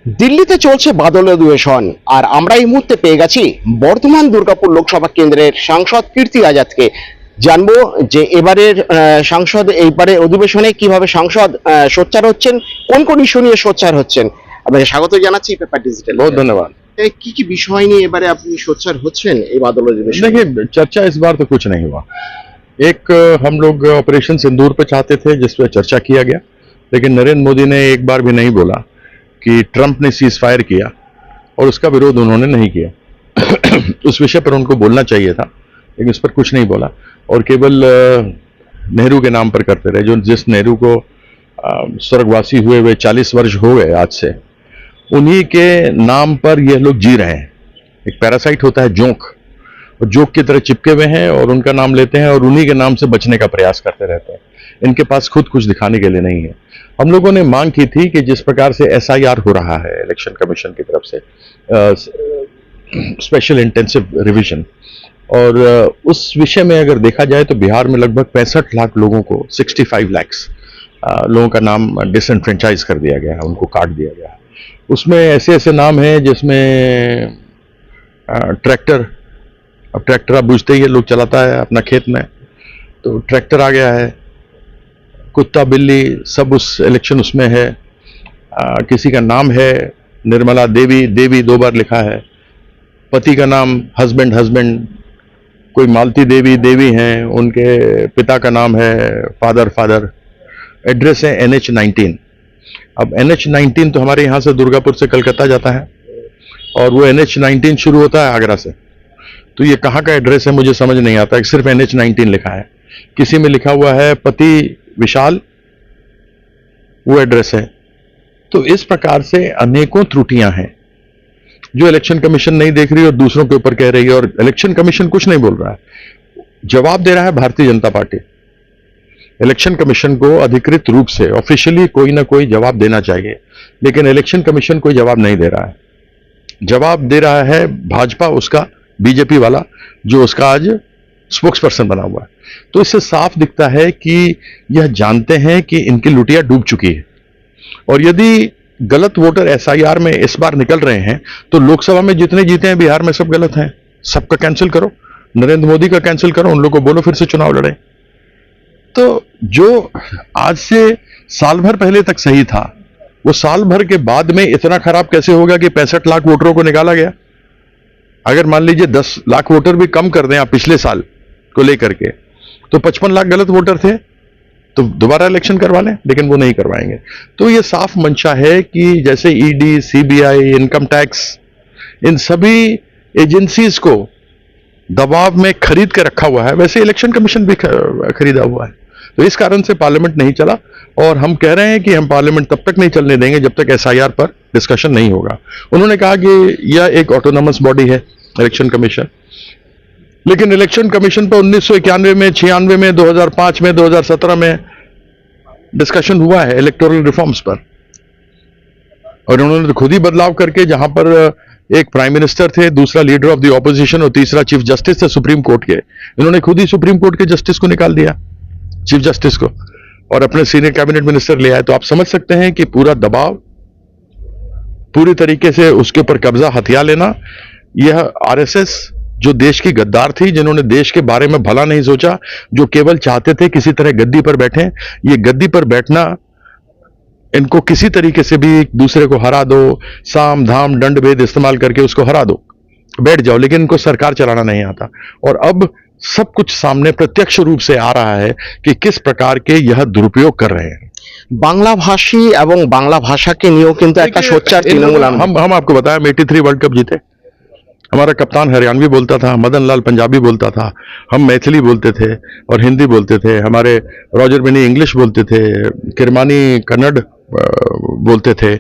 দিল্লিতে চলছে বাদল অধিবেশন আর আমরা এই মুহূর্তে পেয়ে গেছি বর্ধমান দুর্গাপুর লোকসভা কেন্দ্রের সাংসদ কীর্তি আজাদকে। জানবো যে এবারের সাংসদ এইবারে অধিবেশনে কিভাবে সাংসদ সোচ্চার হচ্ছেন, কোন কোন ইস্যু নিয়ে সোচ্চার হচ্ছেন। আপনাকে স্বাগত জানাচ্ছি পেপার ডিজিটাল। बहुत धन्यवाद। কি কি বিষয় নিয়ে এবারে আপনি সোচ্চার হচ্ছেন এই বাদল অধিবেশনে? देखिए, चर्चा इस बार तो कुछ नहीं हुआ। एक हम लोग ऑपरेशन सिंदूर पे चाहते थे जिस पे चर्चा किया गया, लेकिन नरेंद्र मोदी ने एक बार भी नहीं बोला कि ट्रंप ने सीज फायर किया और उसका विरोध उन्होंने नहीं किया। उस विषय पर उनको बोलना चाहिए था, लेकिन उस पर कुछ नहीं बोला और केवल नेहरू के नाम पर करते रहे। जो जिस नेहरू को स्वर्गवासी हुए 40 वर्ष हो गए आज से, उन्हीं के नाम पर ये लोग जी रहे हैं। एक पैरासाइट होता है जोंक, और जोंक की तरह चिपके हुए हैं और उनका नाम लेते हैं और उन्हीं के नाम से बचने का प्रयास करते रहते हैं। इनके पास खुद कुछ दिखाने के लिए नहीं है। हम लोगों ने मांग की थी कि जिस प्रकार से SIR हो रहा है इलेक्शन कमीशन की तरफ से, स्पेशल इंटेंसिव रिवीजन, और उस विषय में अगर देखा जाए तो बिहार में लगभग 65 लाख लोगों को 65 लाख लोगों का नाम डिसएनफ्रेंचाइज कर दिया गया है, उनको काट दिया गया है। उसमें ऐसे ऐसे नाम हैं जिसमें ट्रैक्टर, अब ट्रैक्टर आप बुझते ही है, लोग चलाता है अपना खेत में, तो ट्रैक्टर आ गया है। कुत्ता बिल्ली सब उस इलेक्शन उसमें है। किसी का नाम है निर्मला देवी, देवी 2 बार लिखा है। पति का नाम हस्बैंड हस्बैंड, कोई मालती देवी देवी हैं, उनके पिता का नाम है फादर फादर। एड्रेस है NH-19। अब NH-19 तो हमारे यहाँ से दुर्गापुर से कलकत्ता जाता है और वो NH-19 शुरू होता है आगरा से। तो ये कहाँ का एड्रेस है मुझे समझ नहीं आता, सिर्फ NH-19 लिखा है। किसी में लिखा हुआ है पति विशाल, वो एड्रेस है। तो इस प्रकार से अनेकों त्रुटियां हैं जो इलेक्शन कमीशन नहीं देख रही और दूसरों के ऊपर कह रही है, और इलेक्शन कमीशन कुछ नहीं बोल रहा है। जवाब दे रहा है Bharatiya Janata party. Election commission को अधिकृत रूप से ऑफिशियली कोई ना कोई जवाब देना चाहिए, लेकिन इलेक्शन कमीशन कोई जवाब नहीं दे रहा है। जवाब दे रहा है भाजपा, उसका बीजेपी वाला, जो उसका आज स्पोक्स पर्सन बना हुआ है। तो इससे साफ दिखता है कि यह जानते हैं कि इनकी लुटिया डूब चुकी है, और यदि गलत वोटर SIR में इस बार निकल रहे हैं तो लोकसभा में जितने जीते हैं बिहार में सब गलत हैं। सबका कैंसिल करो, नरेंद्र मोदी का कैंसिल करो, उन लोगों को बोलो फिर से चुनाव लड़े। तो जो आज से साल भर पहले तक सही था, वो साल भर के बाद में इतना खराब कैसे होगा कि 65 लाख वोटरों को निकाला गया। अगर मान लीजिए 10 लाख वोटर भी कम कर दें आप पिछले साल को लेकर के, तो 55 लाख गलत वोटर थे, तो दोबारा इलेक्शन करवा लें, लेकिन वो नहीं करवाएंगे। तो ये साफ मंशा है कि जैसे ED, CBI, इनकम टैक्स, इन सभी एजेंसीज को दबाव में खरीद के रखा हुआ है, वैसे इलेक्शन कमीशन भी खरीदा हुआ है। तो इस कारण से पार्लियामेंट नहीं चला, और हम कह रहे हैं कि हम पार्लियामेंट तब तक नहीं चलने देंगे जब तक SIR पर डिस्कशन नहीं होगा। उन्होंने कहा कि यह एक ऑटोनोमस बॉडी है इलेक्शन कमीशन, लेकिन इलेक्शन कमीशन पर 1991 में, 96 में, 2005 में, 2017 में डिस्कशन हुआ है इलेक्टोरल रिफॉर्म्स पर, और उन्होंने खुद ही बदलाव करके, जहां पर एक प्राइम मिनिस्टर थे, दूसरा लीडर ऑफ द ऑपोजिशन और तीसरा चीफ जस्टिस थे सुप्रीम कोर्ट के, इन्होंने खुद ही सुप्रीम कोर्ट के जस्टिस को निकाल दिया, चीफ जस्टिस को, और अपने सीनियर कैबिनेट मिनिस्टर ले आए। तो आप समझ सकते हैं कि पूरा दबाव, पूरी तरीके से उसके ऊपर कब्जा, हथिया लेना, यह RSS जो देश की गद्दार थी, जिन्होंने देश के बारे में भला नहीं सोचा, जो केवल चाहते थे किसी तरह गद्दी पर बैठे। ये गद्दी पर बैठना, इनको किसी तरीके से भी एक दूसरे को हरा दो, साम धाम दंड भेद इस्तेमाल करके उसको हरा दो, बैठ जाओ, लेकिन इनको सरकार चलाना नहीं आता। और अब सब कुछ सामने प्रत्यक्ष रूप से आ रहा है कि किस प्रकार के यह दुरुपयोग कर रहे हैं। বাংলা ভাষী এবং বাংলা ভাষাকে নিয়েও কিন্তু একটা সোচ্চার তৃণমূল। हम आपको बताया, हम 83 वर्ल्ड कप जीते। हमारा कप्तान हरियाणवी बोलता था, मदन लाल पंजाबी बोलता था, हम मैथिली बोलते थे और हिंदी बोलते थे, हमारे रॉजर बिनी इंग्लिश बोलते थे, किरमानी कन्नड़ बोलते थे,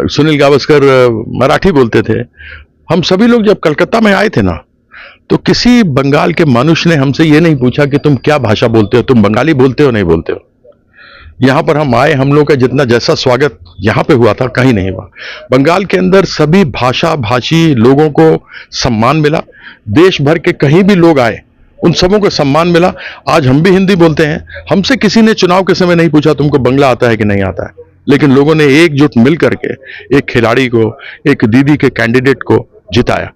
सुनील गावस्कर मराठी बोलते थे। हम सभी लोग जब कलकत्ता में आए थे ना, तो किसी बंगाल के मनुष्य ने हमसे ये नहीं पूछा कि तुम क्या भाषा बोलते हो, तुम बंगाली बोलते हो नहीं बोलते हो। यहाँ पर हम आए, हम लोग का जितना जैसा स्वागत यहाँ पे हुआ था कहीं नहीं हुआ। बंगाल के अंदर सभी भाषा भाषी लोगों को सम्मान मिला, देश भर के कहीं भी लोग आए उन सबों को सम्मान मिला। आज हम भी हिंदी बोलते हैं, हमसे किसी ने चुनाव के समय नहीं पूछा तुमको बंगला आता है कि नहीं आता है, लेकिन लोगों ने एकजुट मिल करके एक खिलाड़ी को, एक दीदी के कैंडिडेट को जिताया,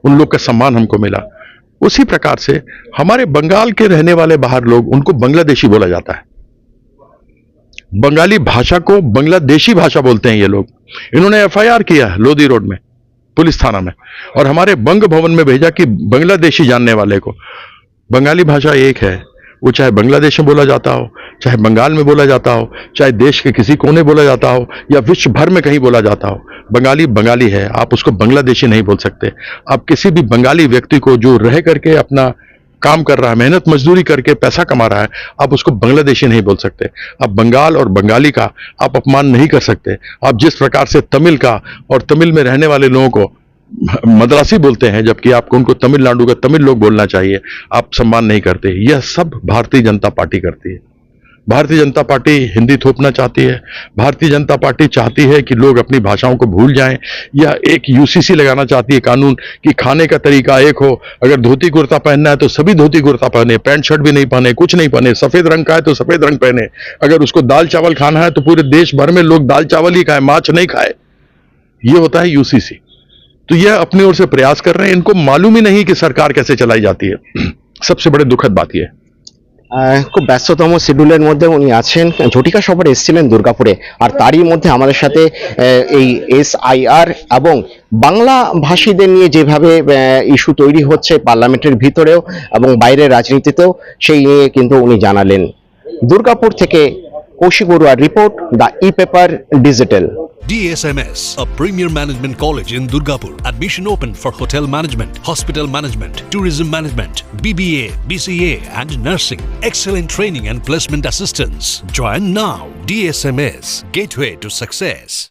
उन लोग का सम्मान हमको मिला। उसी प्रकार से हमारे बंगाल के रहने वाले बाहर लोग, उनको बांग्लादेशी बोला जाता है। बंगाली भाषा को बांग्लादेशी भाषा बोलते हैं ये लोग। इन्होंने एफआईआर किया है लोधी रोड में, पुलिस थाना में, और हमारे बंग भवन में भेजा कि बांग्लादेशी जानने वाले को। बंगाली भाषा एक है, वो चाहे बांग्लादेश में बोला जाता हो, चाहे बंगाल में बोला जाता हो, चाहे देश के किसी कोने बोला जाता हो, या विश्व भर में कहीं बोला जाता हो, बंगाली बंगाली है। आप उसको बांग्लादेशी नहीं बोल सकते। आप किसी भी बंगाली व्यक्ति को जो रह करके अपना काम कर रहा है, मेहनत मजदूरी करके पैसा कमा रहा है, आप उसको बांग्लादेशी नहीं बोल सकते। आप बंगाल और बंगाली का आप अपमान नहीं कर सकते। आप जिस प्रकार से तमिल का और तमिल में रहने वाले लोगों को मद्रासी बोलते हैं, जबकि आपको उनको तमिलनाडु का तमिल लोग बोलना चाहिए, आप सम्मान नहीं करते। यह सब भारतीय जनता पार्टी करती है। भारतीय जनता पार्टी हिंदी थोपना चाहती है। भारतीय जनता पार्टी चाहती है कि लोग अपनी भाषाओं को भूल जाएं, या एक यूसीसी लगाना चाहती है कानून कि खाने का तरीका एक हो। अगर धोती कुर्ता पहनना है तो सभी धोती कुर्ता पहने, पैंट शर्ट भी नहीं पहने, कुछ नहीं पहने। सफेद रंग का है तो सफेद रंग पहने। अगर उसको दाल चावल खाना है तो पूरे देश भर में लोग दाल चावल ही खाए, माछ नहीं खाए। ये होता है यूसीसी। तो यह अपनी ओर से प्रयास कर रहे हैं। इनको मालूम ही नहीं कि सरकार कैसे चलाई जाती है। सबसे बड़े दुखद बात यह है। খুব ব্যস্ততম শিডিউলের মধ্যে উনি আছেন, ঝটিকা সফরে এসেছিলেন দুর্গাপুরে, আর তারই মধ্যে আমাদের সাথে এই এসআইআর এবং বাংলা ভাষীদের নিয়ে যেভাবে ইস্যু তৈরি হচ্ছে পার্লামেন্টের ভিতরেও এবং বাইরের রাজনীতিতেও, সেই নিয়ে কিন্তু উনি জানালেন। দুর্গাপুর থেকে কৌশিক বড়ুয়ার report, the e paper digital. DSMS, a premier management college in Durgapur. Admission open for hotel management, hospital management, tourism management, BBA, BCA and nursing. Excellent training and placement assistance. Join now. DSMS, gateway to success.